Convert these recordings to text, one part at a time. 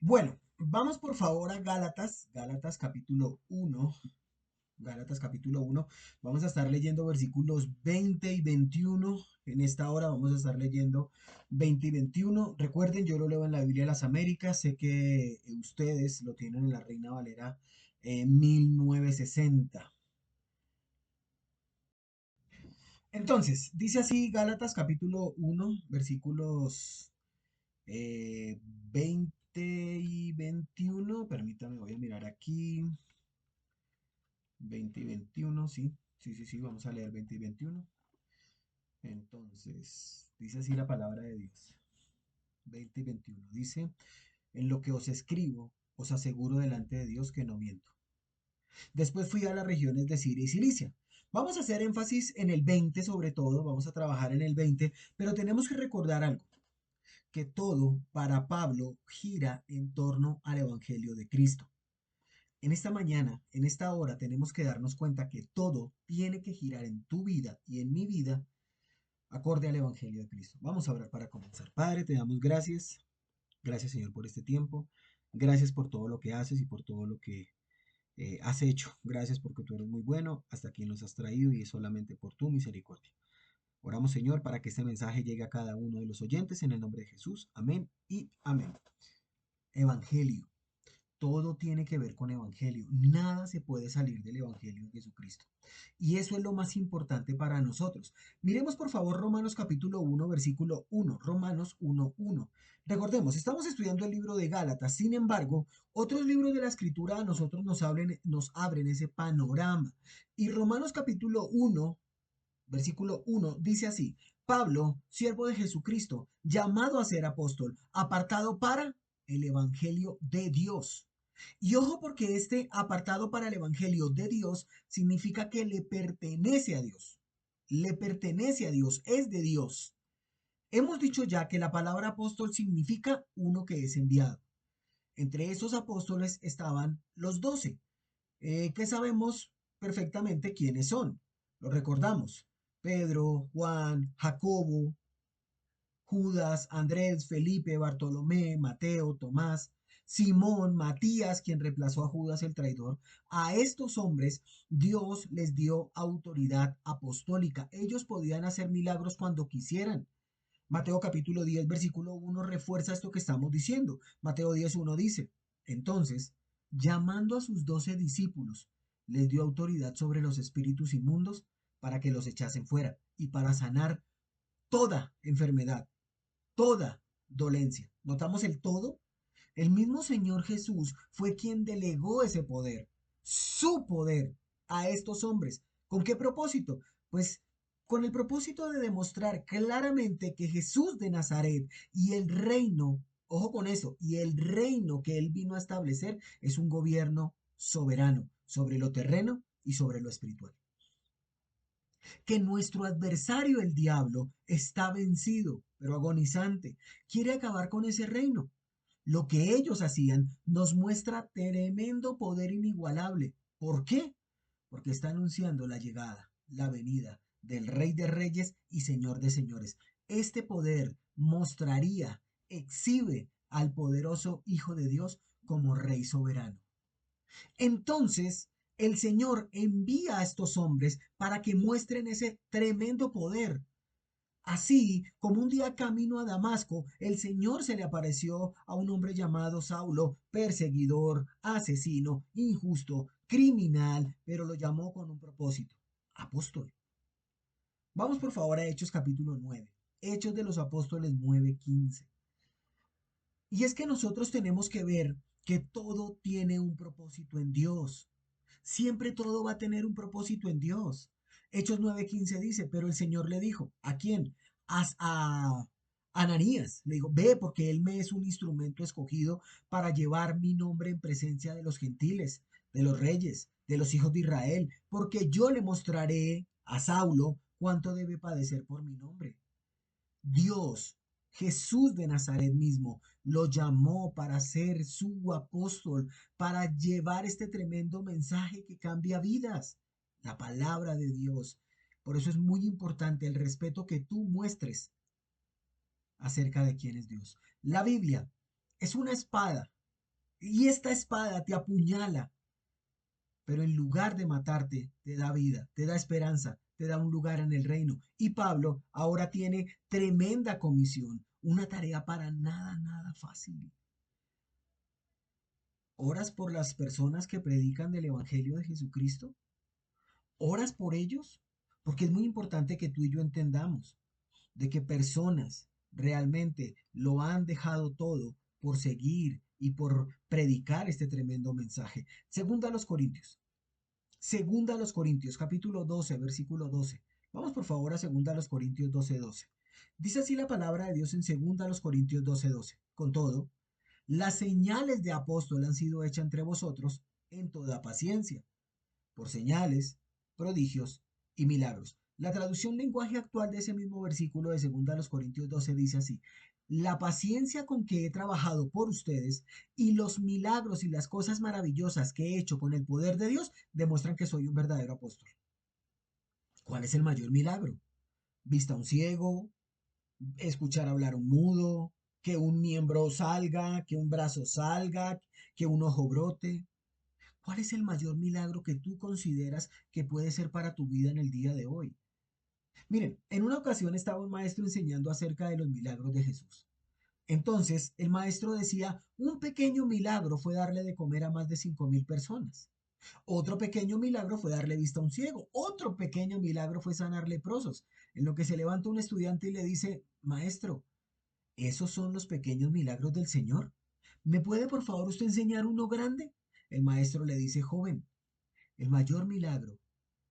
Bueno, vamos por favor a Gálatas, Gálatas capítulo uno, Gálatas capítulo uno. Vamos a estar leyendo versículos 20 y 21. En esta hora vamos a estar leyendo 20 y 21. Recuerden, yo lo leo en la Biblia de las Américas. Sé que ustedes lo tienen en la Reina Valera 1960. Entonces, dice así Gálatas capítulo uno, versículos 20 y 21. Permítame, voy a mirar aquí. 20 y 21, sí, sí, sí, sí, vamos a leer 20 y 21. Entonces, dice así la palabra de Dios. 20 y 21. Dice, en lo que os escribo, os aseguro delante de Dios que no miento. Después fui a las regiones de Siria y Cilicia. Vamos a hacer énfasis en el 20 sobre todo, vamos a trabajar en el 20, pero tenemos que recordar algo, que todo para Pablo gira en torno al Evangelio de Cristo. En esta mañana, en esta hora, tenemos que darnos cuenta que todo tiene que girar en tu vida y en mi vida acorde al Evangelio de Cristo. Vamos a orar para comenzar. Padre, te damos gracias. Gracias, Señor, por este tiempo. Gracias por todo lo que haces y por todo lo que has hecho. Gracias porque tú eres muy bueno. Hasta aquí nos has traído y es solamente por tu misericordia. Oramos, Señor, para que este mensaje llegue a cada uno de los oyentes en el nombre de Jesús. Amén y amén. Evangelio. Todo tiene que ver con evangelio. Nada se puede salir del evangelio de Jesucristo. Y eso es lo más importante para nosotros. Miremos por favor Romanos capítulo uno versículo uno. Romanos 1:1. Recordemos, estamos estudiando el libro de Gálatas. Sin embargo, otros libros de la escritura a nosotros nos abren ese panorama. Y Romanos capítulo uno versículo uno dice así: Pablo, siervo de Jesucristo, llamado a ser apóstol, apartado para el evangelio de Dios. Y ojo, porque este apartado para el Evangelio de Dios significa que le pertenece a Dios. Le pertenece a Dios, es de Dios. Hemos dicho ya que la palabra apóstol significa uno que es enviado. Entre esos apóstoles estaban los 12, que sabemos perfectamente quiénes son. Lo recordamos. Pedro, Juan, Jacobo, Judas, Andrés, Felipe, Bartolomé, Mateo, Tomás, Simón, Matías, quien reemplazó a Judas el traidor. A estos hombres Dios les dio autoridad apostólica. Ellos podían hacer milagros cuando quisieran. Mateo capítulo 10, versículo 1 refuerza esto que estamos diciendo. Mateo 10:1 dice, entonces, llamando a sus 12 discípulos, les dio autoridad sobre los espíritus inmundos para que los echasen fuera y para sanar toda enfermedad, toda dolencia. ¿Notamos el todo? El mismo Señor Jesús fue quien delegó ese poder, su poder, a estos hombres. ¿Con qué propósito? Pues con el propósito de demostrar claramente que Jesús de Nazaret y el reino, ojo con eso, y el reino que él vino a establecer es un gobierno soberano sobre lo terreno y sobre lo espiritual. Que nuestro adversario, el diablo, está vencido, pero agonizante. Quiere acabar con ese reino. Lo que ellos hacían nos muestra tremendo poder inigualable. ¿Por qué? Porque está anunciando la llegada, la venida del Rey de Reyes y Señor de Señores. Este poder mostraría, exhibe al poderoso Hijo de Dios como Rey soberano. Entonces, el Señor envía a estos hombres para que muestren ese tremendo poder. Así como un día camino a Damasco, el Señor se le apareció a un hombre llamado Saulo, perseguidor, asesino, injusto, criminal, pero lo llamó con un propósito, apóstol. Vamos por favor a Hechos capítulo 9, Hechos de los Apóstoles 9:15. Y es que nosotros tenemos que ver que todo tiene un propósito en Dios. Siempre todo va a tener un propósito en Dios. Hechos 9:15 dice, pero el Señor le dijo, ¿a quién? A Ananías. Le dijo, ve porque él me es un instrumento escogido para llevar mi nombre en presencia de los gentiles, de los reyes, de los hijos de Israel, porque yo le mostraré a Saulo cuánto debe padecer por mi nombre. Dios, Jesús de Nazaret mismo, lo llamó para ser su apóstol, para llevar este tremendo mensaje que cambia vidas, la palabra de Dios. Por eso es muy importante el respeto que tú muestres acerca de quién es Dios. La Biblia es una espada, Y esta espada te apuñala, pero en lugar de matarte, te da vida, te da esperanza, te da un lugar en el reino. Y Pablo ahora tiene tremenda comisión, una tarea para nada, nada fácil. ¿Oras por las personas que predican del Evangelio de Jesucristo? ¿Oras por ellos? Porque es muy importante que tú y yo entendamos de que personas realmente lo han dejado todo por seguir y por predicar este tremendo mensaje. Segunda a los Corintios, capítulo 12, versículo 12. Vamos por favor a segunda a los Corintios 12, 12. Dice así la palabra de Dios en segunda a los Corintios 12, 12. Con todo, las señales de apóstol han sido hechas entre vosotros en toda paciencia por señales, prodigios y milagros. La traducción lenguaje actual de ese mismo versículo de 2 Corintios 12 dice así: la paciencia con que he trabajado por ustedes y los milagros y las cosas maravillosas que he hecho con el poder de Dios demuestran que soy un verdadero apóstol. ¿Cuál es el mayor milagro? Vista a un ciego, escuchar hablar a un mudo, que un miembro salga, que un brazo salga, que un ojo brote. ¿Cuál es el mayor milagro que tú consideras que puede ser para tu vida en el día de hoy? Miren, en una ocasión estaba un maestro enseñando acerca de los milagros de Jesús. Entonces, el maestro decía, un pequeño milagro fue darle de comer a más de 5.000 personas. Otro pequeño milagro fue darle vista a un ciego. Otro pequeño milagro fue sanar leprosos. En lo que se levanta un estudiante y le dice, maestro, ¿esos son los pequeños milagros del Señor? ¿Me puede por favor usted enseñar uno grande? El maestro le dice, joven, el mayor milagro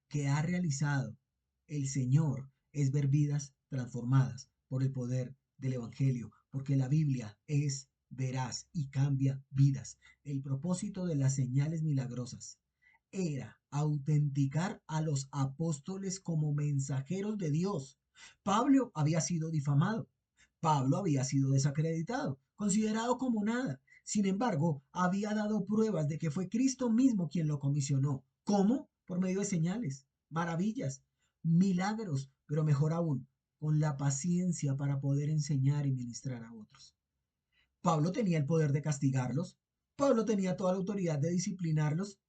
que ha realizado el Señor es ver vidas transformadas por el poder del Evangelio, porque la Biblia es veraz y cambia vidas. El propósito de las señales milagrosas era autenticar a los apóstoles como mensajeros de Dios. Pablo había sido difamado, Pablo había sido desacreditado, considerado como nada. Sin embargo, había dado pruebas de que fue Cristo mismo quien lo comisionó. ¿Cómo? Por medio de señales, maravillas, milagros, pero mejor aún, con la paciencia para poder enseñar y ministrar a otros. Pablo tenía el poder de castigarlos, Pablo tenía toda la autoridad de disciplinarlos,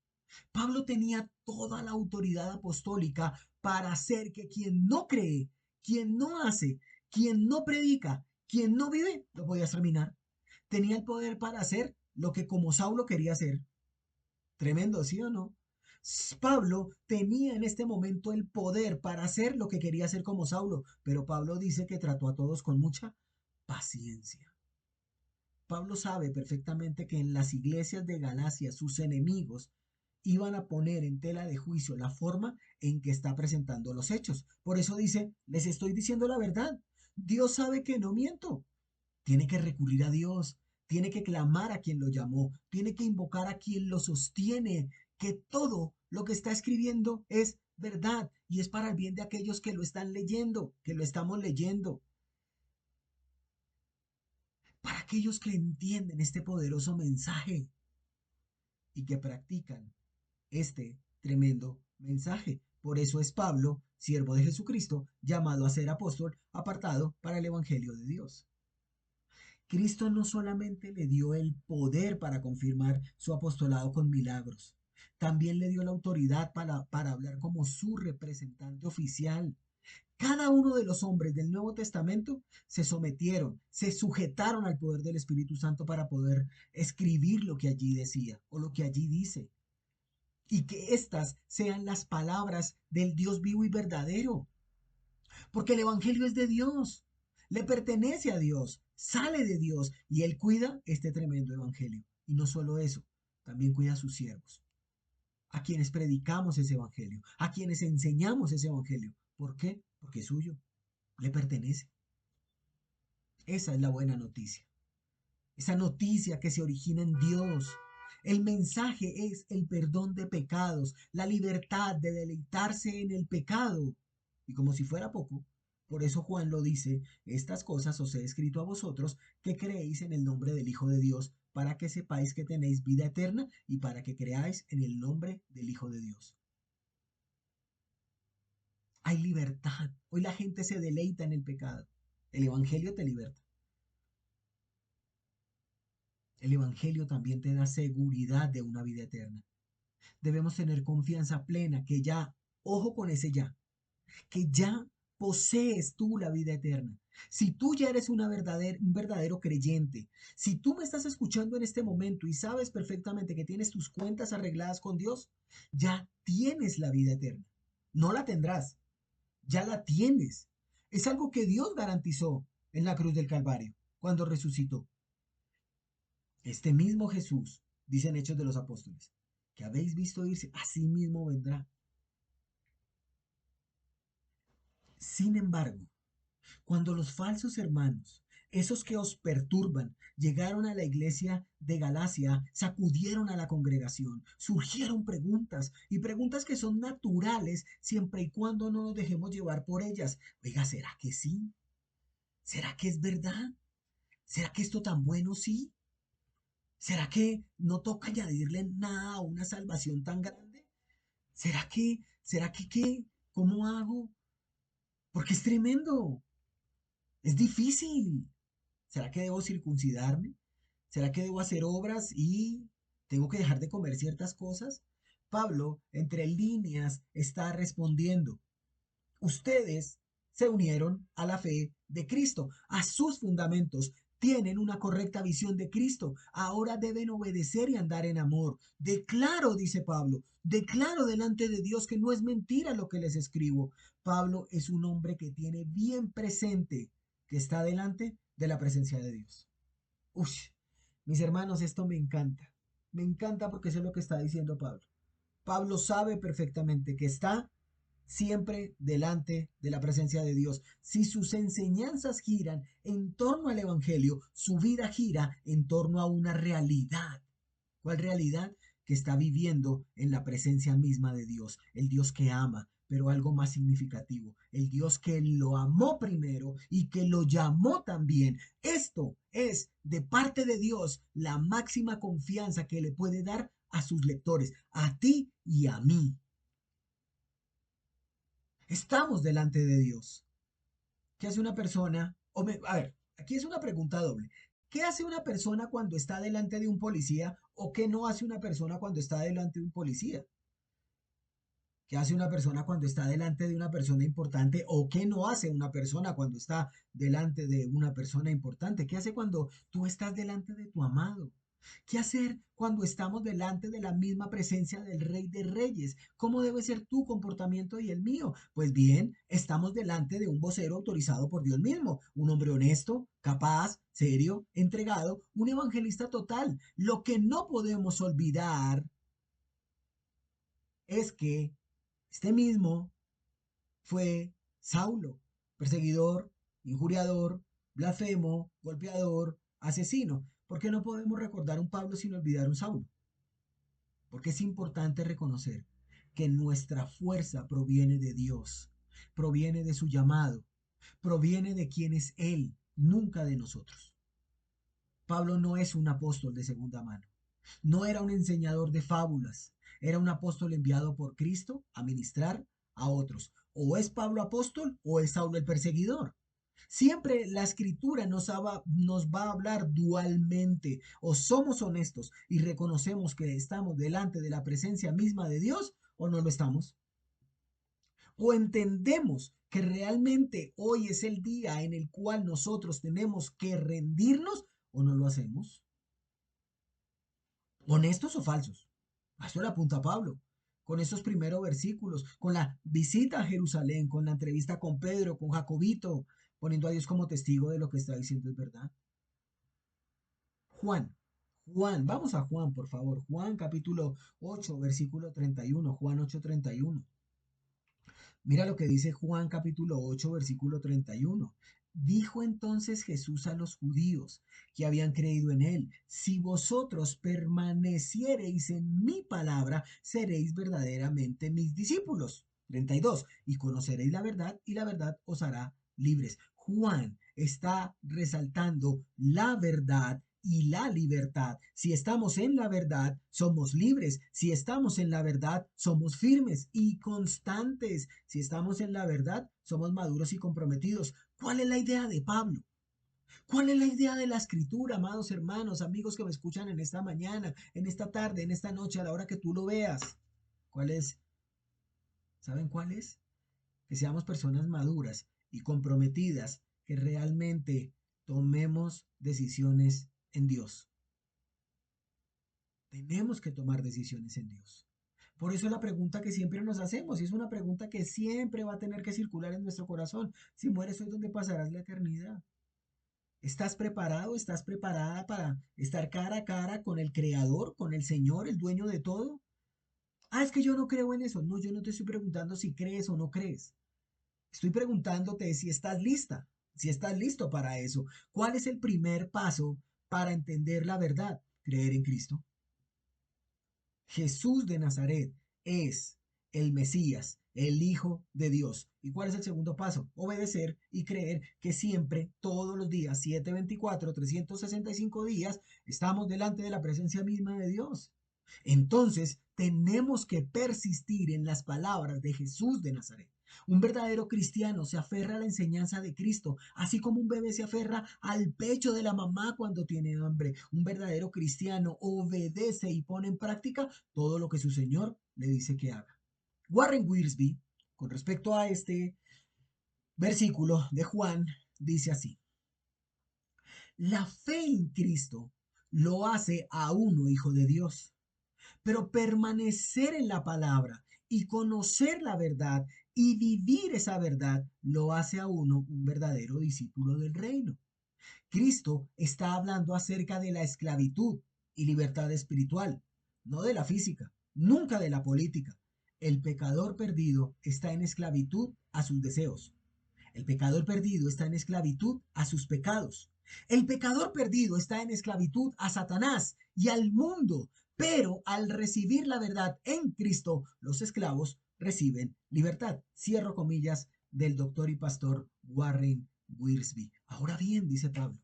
Pablo tenía toda la autoridad apostólica para hacer que quien no cree, quien no hace, quien no predica, quien no vive, lo podía exterminar. Tenía el poder para hacer lo que como Saulo quería hacer. Tremendo, ¿sí o no? Pablo tenía en este momento el poder para hacer lo que quería hacer como Saulo, pero Pablo dice que trató a todos con mucha paciencia. Pablo sabe perfectamente que en las iglesias de Galacia sus enemigos iban a poner en tela de juicio la forma en que está presentando los hechos. Por eso dice, les estoy diciendo la verdad. Dios sabe que no miento. Tiene que recurrir a Dios, tiene que clamar a quien lo llamó, tiene que invocar a quien lo sostiene, que todo lo que está escribiendo es verdad y es para el bien de aquellos que lo están leyendo, que lo estamos leyendo, para aquellos que entienden este poderoso mensaje y que practican este tremendo mensaje. Por eso es Pablo, siervo de Jesucristo, llamado a ser apóstol, apartado para el Evangelio de Dios. Cristo no solamente le dio el poder para confirmar su apostolado con milagros, también le dio la autoridad para hablar como su representante oficial. Cada uno de los hombres del Nuevo Testamento se sometieron, se sujetaron al poder del Espíritu Santo para poder escribir lo que allí decía o lo que allí dice. Y que estas sean las palabras del Dios vivo y verdadero. Porque el Evangelio es de Dios, le pertenece a Dios, sale de Dios y Él cuida este tremendo Evangelio. Y no solo eso, también cuida a sus siervos, a quienes predicamos ese Evangelio, a quienes enseñamos ese Evangelio. ¿Por qué? Porque es suyo, le pertenece. Esa es la buena noticia. Esa noticia que se origina en Dios. El mensaje es el perdón de pecados, la libertad de deleitarse en el pecado. Y como si fuera poco, por eso Juan lo dice, estas cosas os he escrito a vosotros que creéis en el nombre del Hijo de Dios, para que sepáis que tenéis vida eterna y para que creáis en el nombre del Hijo de Dios. Hay libertad. Hoy la gente se deleita en el pecado. El Evangelio te liberta. El Evangelio también te da seguridad de una vida eterna. Debemos tener confianza plena que ya, ojo con ese ya, que ya posees tú la vida eterna. Si tú ya eres un verdadero creyente, si tú me estás escuchando en este momento y sabes perfectamente que tienes tus cuentas arregladas con Dios, ya tienes la vida eterna. No la tendrás, ya la tienes. Es algo que Dios garantizó en la cruz del Calvario, cuando resucitó. Este mismo Jesús, dicen Hechos de los Apóstoles, que habéis visto irse, así mismo vendrá. Sin embargo, cuando los falsos hermanos, esos que os perturban, llegaron a la iglesia de Galacia, sacudieron a la congregación, surgieron preguntas y preguntas que son naturales siempre y cuando no nos dejemos llevar por ellas. Oiga, ¿será que sí? ¿Será que es verdad? ¿Será que esto tan bueno sí? ¿Será que no toca añadirle nada a una salvación tan grande? ¿Qué? ¿Cómo hago? Porque es tremendo, es difícil. ¿Será que debo circuncidarme? ¿Será que debo hacer obras y tengo que dejar de comer ciertas cosas? Pablo, entre líneas, está respondiendo. Ustedes se unieron a la fe de Cristo, a sus fundamentos. Tienen una correcta visión de Cristo. Ahora deben obedecer y andar en amor. Declaro, dice Pablo, declaro delante de Dios que no es mentira lo que les escribo. Pablo es un hombre que tiene bien presente que está delante de la presencia de Dios. Uy, mis hermanos, esto me encanta. Me encanta porque eso es lo que está diciendo Pablo. Pablo sabe perfectamente que está siempre delante de la presencia de Dios. Si sus enseñanzas giran en torno al Evangelio, su vida gira en torno a una realidad. ¿Cuál realidad? Que está viviendo en la presencia misma de Dios, el Dios que ama, pero algo más significativo, el Dios que lo amó primero y que lo llamó también. Esto es de parte de Dios la máxima confianza que le puede dar a sus lectores, a ti y a mí. Estamos delante de Dios. ¿Qué hace una persona? A ver, aquí es una pregunta doble. ¿Qué hace una persona cuando está delante de un policía o qué no hace una persona cuando está delante de un policía? ¿Qué hace una persona cuando está delante de una persona importante o qué no hace una persona cuando está delante de una persona importante? ¿Qué hace cuando tú estás delante de tu amado? ¿Qué hacer cuando estamos delante de la misma presencia del Rey de Reyes? ¿Cómo debe ser tu comportamiento y el mío? Pues bien, estamos delante de un vocero autorizado por Dios mismo, un hombre honesto, capaz, serio, entregado, un evangelista total. Lo que no podemos olvidar es que este mismo fue Saulo, perseguidor, injuriador, blasfemo, golpeador, asesino. ¿Por qué no podemos recordar un Pablo sin olvidar un Saulo? Porque es importante reconocer que nuestra fuerza proviene de Dios, proviene de su llamado, proviene de quien es Él, nunca de nosotros. Pablo no es un apóstol de segunda mano, no era un enseñador de fábulas, era un apóstol enviado por Cristo a ministrar a otros. O es Pablo apóstol o es Saulo el perseguidor. Siempre la escritura nos va a hablar dualmente. O somos honestos y reconocemos que estamos delante de la presencia misma de Dios o no lo estamos. O entendemos que realmente hoy es el día en el cual nosotros tenemos que rendirnos o no lo hacemos. ¿Honestos o falsos? A esto le apunta Pablo, con esos primeros versículos, con la visita a Jerusalén, con la entrevista con Pedro, con Jacobito, poniendo a Dios como testigo de lo que está diciendo es verdad. Juan, vamos a Juan, por favor. Juan capítulo 8, versículo 31, Juan 8:31. Mira lo que dice Juan capítulo 8, versículo 31. Dijo entonces Jesús a los judíos que habían creído en él, si vosotros permaneciereis en mi palabra, seréis verdaderamente mis discípulos. 32. Y conoceréis la verdad y la verdad os hará libres. Juan está resaltando la verdad y la libertad. Si estamos en la verdad, somos libres. Si estamos en la verdad, somos firmes y constantes. Si estamos en la verdad, somos maduros y comprometidos. ¿Cuál es la idea de Pablo? ¿Cuál es la idea de la escritura, amados hermanos, amigos que me escuchan en esta mañana, en esta tarde, en esta noche, a la hora que tú lo veas? ¿Cuál es? ¿Saben cuál es? Que seamos personas maduras y comprometidas, que realmente tomemos decisiones en Dios. Tenemos que tomar decisiones en Dios. Por eso es la pregunta que siempre nos hacemos y es una pregunta que siempre va a tener que circular en nuestro corazón. Si mueres hoy, ¿dónde pasarás la eternidad? ¿Estás preparado? ¿Estás preparada para estar cara a cara con el Creador, con el Señor, el dueño de todo? Ah, es que yo no creo en eso. No, yo no te estoy preguntando si crees o no crees. Estoy preguntándote si estás lista, si estás listo para eso. ¿Cuál es el primer paso para entender la verdad? Creer en Cristo. Jesús de Nazaret es el Mesías, el Hijo de Dios. ¿Y cuál es el segundo paso? Obedecer y creer que siempre, todos los días, 724, 365 días, estamos delante de la presencia misma de Dios. Entonces, tenemos que persistir en las palabras de Jesús de Nazaret. Un verdadero cristiano se aferra a la enseñanza de Cristo, así como un bebé se aferra al pecho de la mamá cuando tiene hambre. Un verdadero cristiano obedece y pone en práctica todo lo que su Señor le dice que haga. Warren Wiersbe, con respecto a este versículo de Juan, dice así: la fe en Cristo lo hace a uno hijo de Dios, pero permanecer en la palabra y conocer la verdad y vivir esa verdad lo hace a uno un verdadero discípulo del reino. Cristo está hablando acerca de la esclavitud y libertad espiritual, no de la física, nunca de la política. El pecador perdido está en esclavitud a sus deseos. El pecador perdido está en esclavitud a sus pecados. El pecador perdido está en esclavitud a Satanás y al mundo, pero al recibir la verdad en Cristo, los esclavos reciben libertad. Cierro comillas del doctor y pastor Warren Wiersbe. Ahora bien, dice Pablo,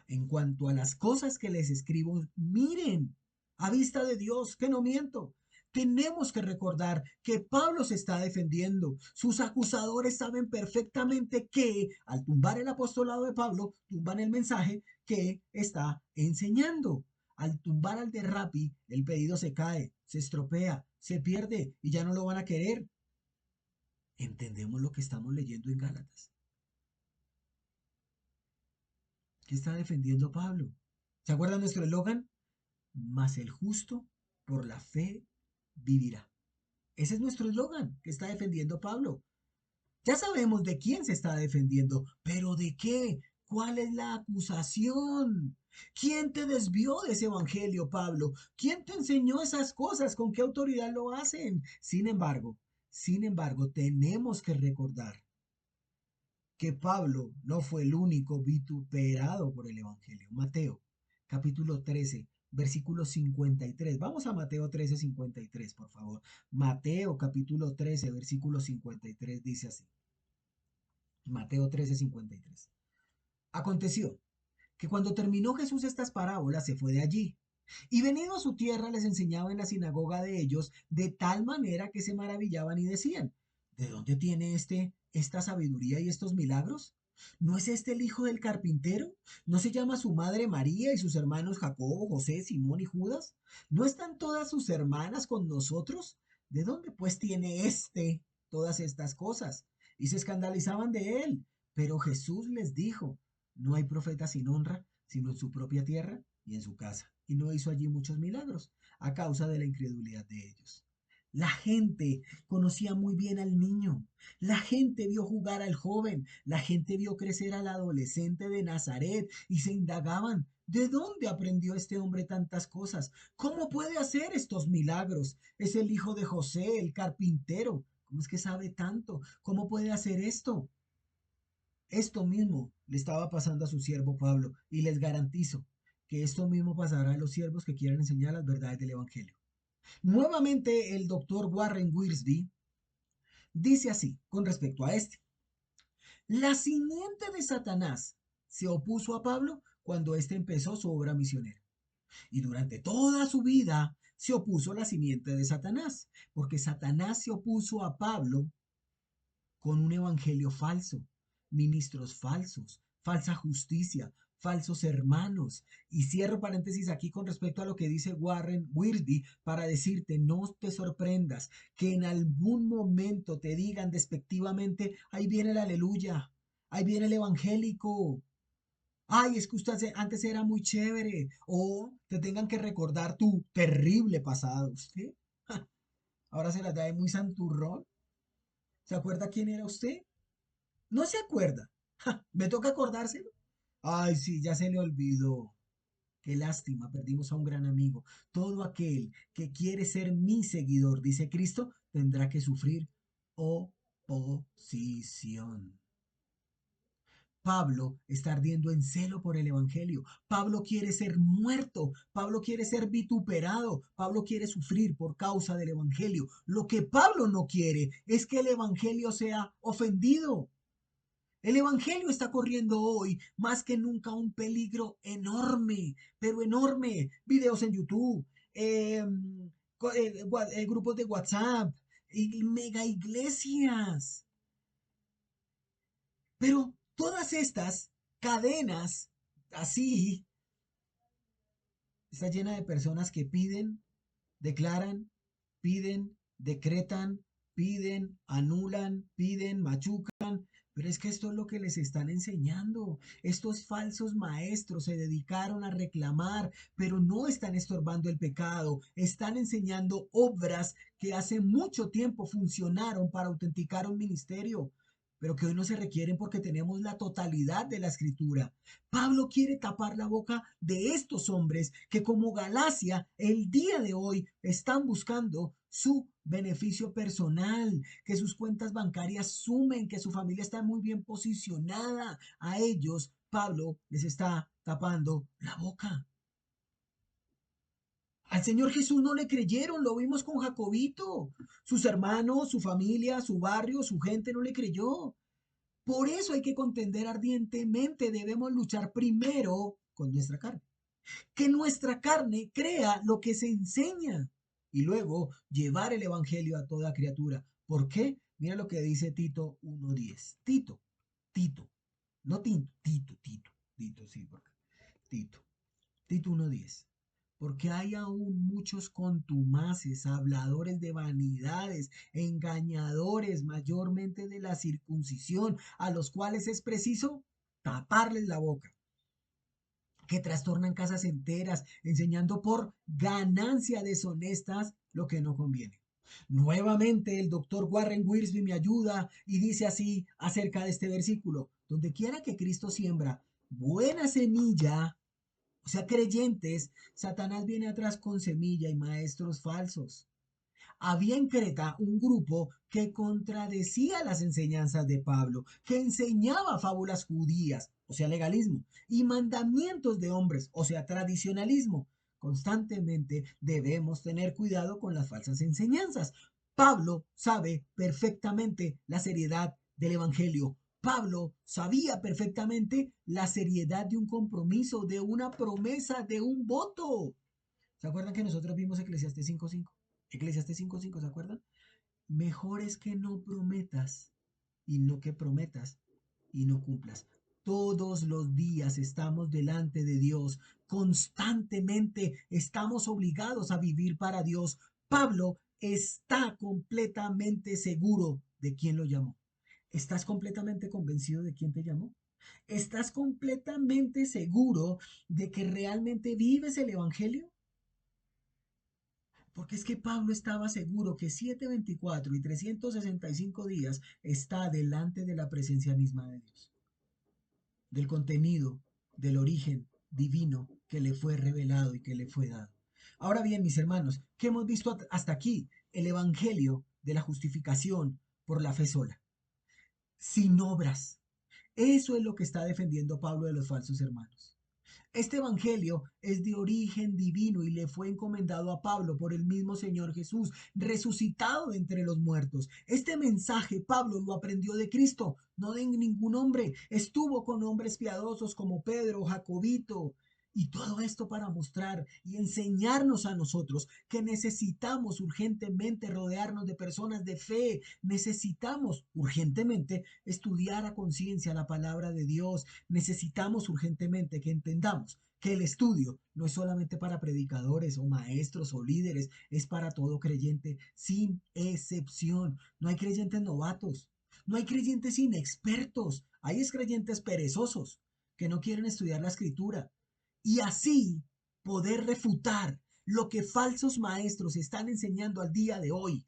en cuanto a las cosas que les escribo, miren, a vista de Dios, que no miento. Tenemos que recordar que Pablo se está defendiendo. Sus acusadores saben perfectamente que al tumbar el apostolado de Pablo, tumban el mensaje que está enseñando. Al tumbar al de Rappi, el pedido se cae, se estropea, se pierde y ya no lo van a querer. Entendemos lo que estamos leyendo en Gálatas. ¿Qué está defendiendo Pablo? ¿Se acuerdan nuestro eslogan? Mas el justo por la fe vivirá. Ese es nuestro eslogan que está defendiendo Pablo. Ya sabemos de quién se está defendiendo, pero ¿de qué? ¿Cuál es la acusación? ¿Quién te desvió de ese evangelio, Pablo? ¿Quién te enseñó esas cosas? ¿Con qué autoridad lo hacen? Sin embargo, tenemos que recordar que Pablo no fue el único vituperado por el evangelio. Mateo, capítulo 13, versículo 53. Vamos a Mateo 13, 53, por favor. Mateo, capítulo 13, versículo 53 dice así. Mateo 13, 53. Aconteció que cuando terminó Jesús estas parábolas, se fue de allí. Y venido a su tierra, les enseñaba en la sinagoga de ellos, de tal manera que se maravillaban y decían: ¿de dónde tiene esta sabiduría y estos milagros? ¿No es este el hijo del carpintero? ¿No se llama su madre María y sus hermanos Jacobo, José, Simón y Judas? ¿No están todas sus hermanas con nosotros? ¿De dónde pues tiene todas estas cosas? Y se escandalizaban de él. Pero Jesús les dijo: no hay profeta sin honra, sino en su propia tierra y en su casa. Y no hizo allí muchos milagros a causa de la incredulidad de ellos. La gente conocía muy bien al niño. La gente vio jugar al joven. La gente vio crecer al adolescente de Nazaret y se indagaban: ¿de dónde aprendió este hombre tantas cosas? ¿Cómo puede hacer estos milagros? Es el hijo de José, el carpintero. ¿Cómo es que sabe tanto? ¿Cómo puede hacer esto? Esto mismo le estaba pasando a su siervo Pablo y les garantizo que esto mismo pasará a los siervos que quieran enseñar las verdades del Evangelio. Nuevamente el doctor Warren Wiersbe dice así con respecto a este: la simiente de Satanás se opuso a Pablo cuando éste empezó su obra misionera. Y durante toda su vida se opuso la simiente de Satanás, porque Satanás se opuso a Pablo con un evangelio falso, ministros falsos, falsa justicia, falsos hermanos. Y cierro paréntesis aquí con respecto a lo que dice Warren Wiersbe para decirte, no te sorprendas que en algún momento te digan despectivamente, ahí viene el aleluya, ahí viene el evangélico. Ay, es que usted antes era muy chévere. O te tengan que recordar tu terrible pasado. ¿Usted? Ahora se las da de muy santurrón. ¿Se acuerda quién era usted? ¿No se acuerda? ¿Me toca acordárselo? Ay, sí, ya se le olvidó. Qué lástima, perdimos a un gran amigo. Todo aquel que quiere ser mi seguidor, dice Cristo, tendrá que sufrir oposición. Pablo está ardiendo en celo por el Evangelio. Pablo quiere ser muerto. Pablo quiere ser vituperado. Pablo quiere sufrir por causa del Evangelio. Lo que Pablo no quiere es que el Evangelio sea ofendido. El Evangelio está corriendo hoy más que nunca un peligro enorme, pero enorme. Videos en YouTube, grupos de WhatsApp, y mega iglesias. Pero todas estas cadenas así está llena de personas que piden, declaran, piden, decretan, piden, anulan, piden, machucan. Pero es que esto es lo que les están enseñando. Estos falsos maestros se dedicaron a reclamar, pero no están estorbando el pecado. Están enseñando obras que hace mucho tiempo funcionaron para autenticar un ministerio, pero que hoy no se requieren porque tenemos la totalidad de la escritura. Pablo quiere tapar la boca de estos hombres que como Galacia el día de hoy están buscando su beneficio personal, que sus cuentas bancarias sumen, que su familia está muy bien posicionada. A ellos Pablo les está tapando la boca. Al Señor Jesús no le creyeron, lo vimos con Jacobito. Sus hermanos, su familia, su barrio, su gente no le creyó. Por eso hay que contender ardientemente, debemos luchar primero con nuestra carne. Que nuestra carne crea lo que se enseña y luego llevar el evangelio a toda criatura. ¿Por qué? Mira lo que dice Tito 1:10. Tito, no Tito, sí, porque Tito, Tito 1:10. Porque hay aún muchos contumaces, habladores de vanidades, engañadores, mayormente de la circuncisión, a los cuales es preciso taparles la boca, que trastornan casas enteras, enseñando por ganancia deshonestas lo que no conviene. Nuevamente el doctor Warren Wiersbe me ayuda y dice así acerca de este versículo: donde quiera que Cristo siembra buena semilla, o sea, creyentes, Satanás viene atrás con semilla y maestros falsos. Había en Creta un grupo que contradecía las enseñanzas de Pablo, que enseñaba fábulas judías, o sea, legalismo, y mandamientos de hombres, o sea, tradicionalismo. Constantemente debemos tener cuidado con las falsas enseñanzas. Pablo sabe perfectamente la seriedad del Evangelio. Pablo sabía perfectamente la seriedad de un compromiso, de una promesa, de un voto. ¿Se acuerdan que nosotros vimos Eclesiastés 5:5? Eclesiastés 5:5, ¿se acuerdan? Mejor es que no prometas y no que prometas y no cumplas. Todos los días estamos delante de Dios, constantemente estamos obligados a vivir para Dios. Pablo está completamente seguro de quién lo llamó. ¿Estás completamente convencido de quién te llamó? ¿Estás completamente seguro de que realmente vives el Evangelio? Porque es que Pablo estaba seguro que 724 y 365 días está delante de la presencia misma de Dios, del contenido, del origen divino que le fue revelado y que le fue dado. Ahora bien, mis hermanos, ¿qué hemos visto hasta aquí? El evangelio de la justificación por la fe sola, sin obras. Eso es lo que está defendiendo Pablo de los falsos hermanos. Este evangelio es de origen divino y le fue encomendado a Pablo por el mismo Señor Jesús, resucitado de entre los muertos. Este mensaje Pablo lo aprendió de Cristo, no de ningún hombre. Estuvo con hombres piadosos como Pedro, Jacobito, Y todo esto para mostrar y enseñarnos a nosotros que necesitamos urgentemente rodearnos de personas de fe. Necesitamos urgentemente estudiar a conciencia la palabra de Dios. Necesitamos urgentemente que entendamos que el estudio no es solamente para predicadores o maestros o líderes, es para todo creyente sin excepción. No hay creyentes novatos, no hay creyentes inexpertos, hay creyentes perezosos que no quieren estudiar la escritura y así poder refutar lo que falsos maestros están enseñando al día de hoy.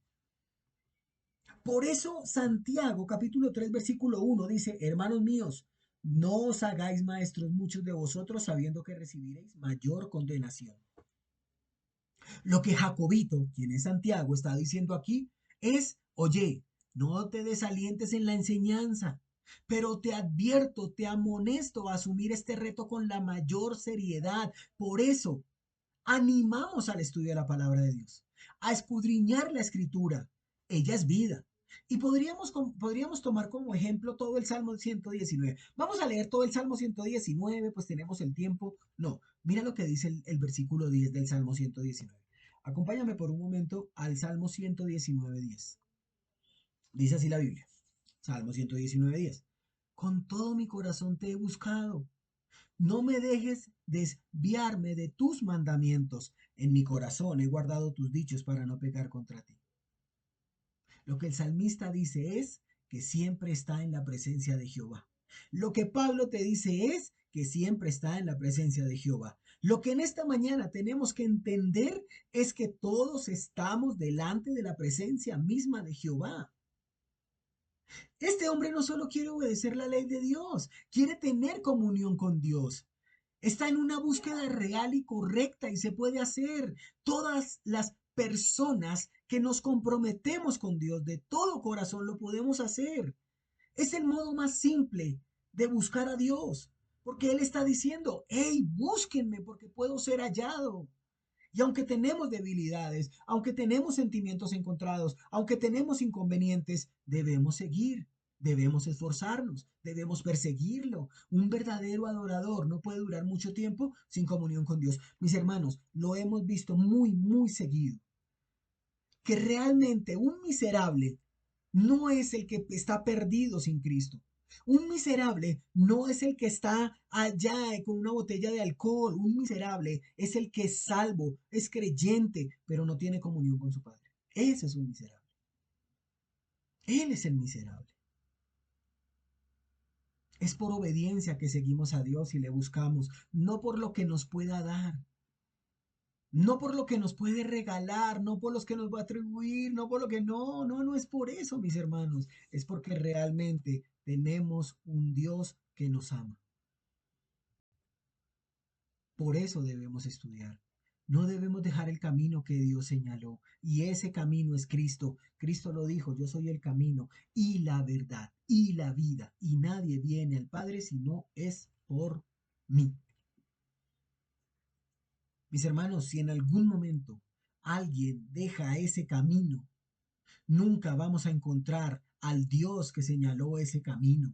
Por eso Santiago capítulo 3 versículo 1 dice, hermanos míos, no os hagáis maestros muchos de vosotros sabiendo que recibiréis mayor condenación. Lo que Jacobito, quien es Santiago, está diciendo aquí es, oye, no te desalientes en la enseñanza, pero te advierto, te amonesto a asumir este reto con la mayor seriedad. Por eso, animamos al estudio de la palabra de Dios, a escudriñar la escritura. Ella es vida. Y podríamos tomar como ejemplo todo el Salmo 119. Vamos a leer todo el Salmo 119, pues tenemos el tiempo. No, mira lo que dice el versículo 10 del Salmo 119. Acompáñame por un momento al Salmo 119:10. Dice así la Biblia. Salmo 119:10. Con todo mi corazón te he buscado. No me dejes desviarme de tus mandamientos. En mi corazón he guardado tus dichos para no pecar contra ti. Lo que el salmista dice es que siempre está en la presencia de Jehová. Lo que Pablo te dice es que siempre está en la presencia de Jehová. Lo que en esta mañana tenemos que entender es que todos estamos delante de la presencia misma de Jehová. Este hombre no solo quiere obedecer la ley de Dios, quiere tener comunión con Dios. Está en una búsqueda real y correcta y se puede hacer. Todas las personas que nos comprometemos con Dios de todo corazón lo podemos hacer. Es el modo más simple de buscar a Dios, porque Él está diciendo, hey, búsquenme porque puedo ser hallado. Y aunque tenemos debilidades, aunque tenemos sentimientos encontrados, aunque tenemos inconvenientes, debemos seguir, debemos esforzarnos, debemos perseguirlo. Un verdadero adorador no puede durar mucho tiempo sin comunión con Dios. Mis hermanos, lo hemos visto muy, muy seguido, que realmente un miserable no es el que está perdido sin Cristo. Un miserable no es el que está allá con una botella de alcohol. Un miserable es el que es salvo, es creyente, pero no tiene comunión con su Padre. Ese es un miserable. Él es el miserable. Es por obediencia que seguimos a Dios y le buscamos, no por lo que nos pueda dar, no por lo que nos puede regalar, no por los que nos va a atribuir, no por lo que no es por eso, mis hermanos, es porque realmente tenemos un Dios que nos ama. Por eso debemos estudiar. No debemos dejar el camino que Dios señaló. Y ese camino es Cristo. Cristo lo dijo, yo soy el camino y la verdad y la vida. Y nadie viene al Padre si no es por mí. Mis hermanos, si en algún momento alguien deja ese camino, nunca vamos a encontrar al Dios que señaló ese camino.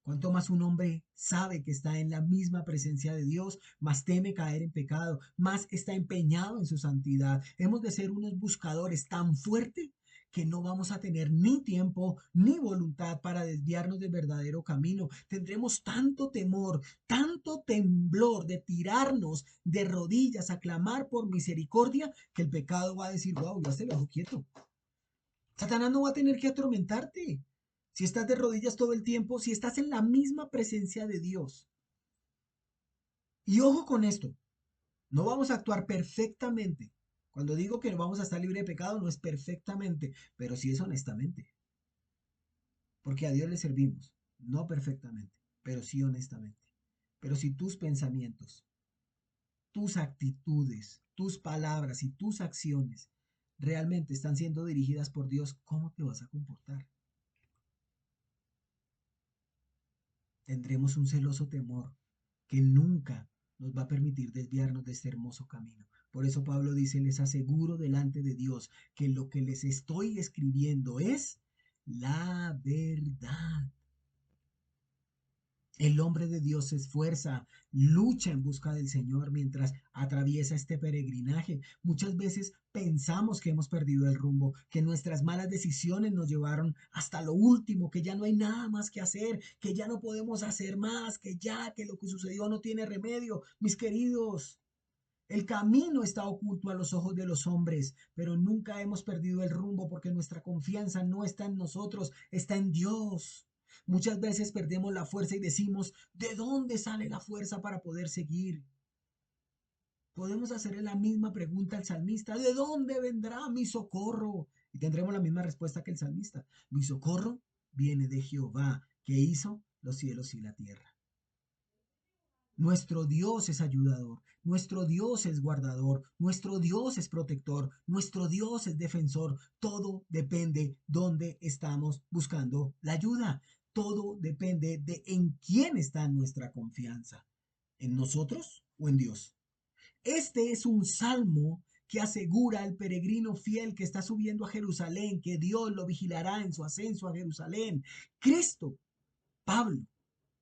Cuanto más un hombre sabe que está en la misma presencia de Dios, más teme caer en pecado, más está empeñado en su santidad. Hemos de ser unos buscadores tan fuertes que no vamos a tener ni tiempo ni voluntad para desviarnos del verdadero camino. Tendremos tanto temor, tanto temblor de tirarnos de rodillas a clamar por misericordia que el pecado va a decir, wow, ya se lo dejo quieto. Satanás no va a tener que atormentarte. Si estás de rodillas todo el tiempo, si estás en la misma presencia de Dios. Y ojo con esto, no vamos a actuar perfectamente. Cuando digo que no vamos a estar libre de pecado, no es perfectamente, pero sí es honestamente. Porque a Dios le servimos, no perfectamente, pero sí honestamente. Pero si tus pensamientos, tus actitudes, tus palabras y tus acciones realmente están siendo dirigidas por Dios, ¿cómo te vas a comportar? Tendremos un celoso temor que nunca nos va a permitir desviarnos de este hermoso camino. Por eso Pablo dice, les aseguro delante de Dios que lo que les estoy escribiendo es la verdad. El hombre de Dios se esfuerza, lucha en busca del Señor mientras atraviesa este peregrinaje. Muchas veces pensamos que hemos perdido el rumbo, que nuestras malas decisiones nos llevaron hasta lo último, que ya no hay nada más que hacer, que ya no podemos hacer más, que lo que sucedió no tiene remedio. Mis queridos, el camino está oculto a los ojos de los hombres, pero nunca hemos perdido el rumbo porque nuestra confianza no está en nosotros, está en Dios. Muchas veces perdemos la fuerza y decimos, ¿de dónde sale la fuerza para poder seguir? Podemos hacerle la misma pregunta al salmista, ¿de dónde vendrá mi socorro? Y tendremos la misma respuesta que el salmista. Mi socorro viene de Jehová, que hizo los cielos y la tierra. Nuestro Dios es ayudador, nuestro Dios es guardador, nuestro Dios es protector, nuestro Dios es defensor. Todo depende dónde estamos buscando la ayuda. Todo depende de en quién está nuestra confianza, en nosotros o en Dios. Este es un salmo que asegura al peregrino fiel que está subiendo a Jerusalén, que Dios lo vigilará en su ascenso a Jerusalén. Cristo, Pablo,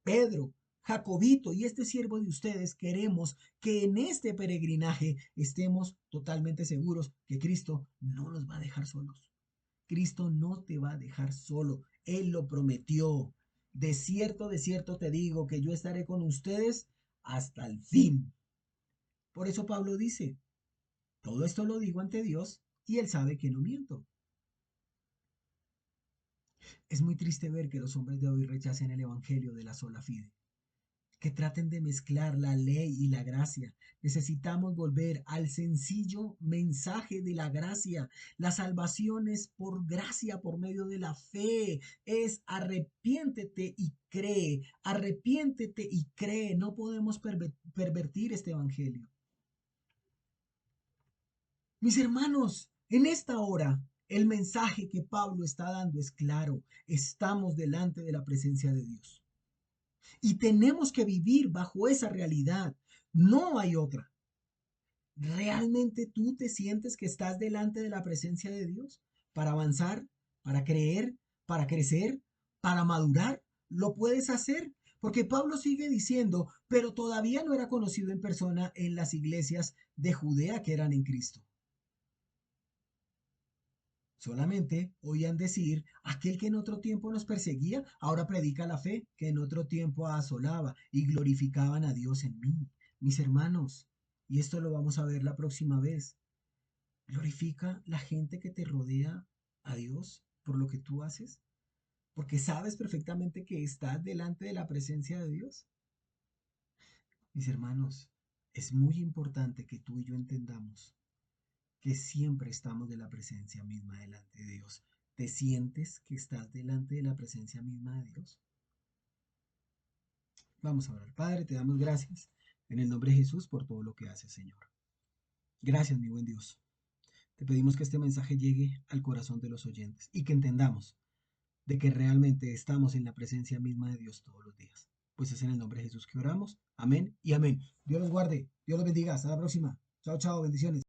Pedro, Jacobito y este siervo de ustedes queremos que en este peregrinaje estemos totalmente seguros que Cristo no nos va a dejar solos. Cristo no te va a dejar solo. Él lo prometió. De cierto te digo que yo estaré con ustedes hasta el fin. Por eso Pablo dice, todo esto lo digo ante Dios y Él sabe que no miento. Es muy triste ver que los hombres de hoy rechacen el Evangelio de la sola fide, que traten de mezclar la ley y la gracia. Necesitamos volver al sencillo mensaje de la gracia. La salvación es por gracia, por medio de la fe. Es arrepiéntete y cree, arrepiéntete y cree. No podemos pervertir este evangelio. Mis hermanos, en esta hora, el mensaje que Pablo está dando es claro. Estamos delante de la presencia de Dios. Y tenemos que vivir bajo esa realidad. No hay otra. ¿Realmente tú te sientes que estás delante de la presencia de Dios para avanzar, para creer, para crecer, para madurar? Lo puedes hacer. Porque Pablo sigue diciendo, pero todavía no era conocido en persona en las iglesias de Judea que eran en Cristo. Solamente oían decir, aquel que en otro tiempo nos perseguía, ahora predica la fe, que en otro tiempo asolaba y glorificaban a Dios en mí. Mis hermanos, y esto lo vamos a ver la próxima vez, glorifica la gente que te rodea a Dios por lo que tú haces, porque sabes perfectamente que estás delante de la presencia de Dios. Mis hermanos, es muy importante que tú y yo entendamos que siempre estamos de la presencia misma delante de Dios. ¿Te sientes que estás delante de la presencia misma de Dios? Vamos a orar. Padre, te damos gracias en el nombre de Jesús por todo lo que haces, Señor. Gracias, mi buen Dios. Te pedimos que este mensaje llegue al corazón de los oyentes y que entendamos de que realmente estamos en la presencia misma de Dios todos los días. Pues es en el nombre de Jesús que oramos. Amén y amén. Dios los guarde. Dios los bendiga. Hasta la próxima. Chao, chao. Bendiciones.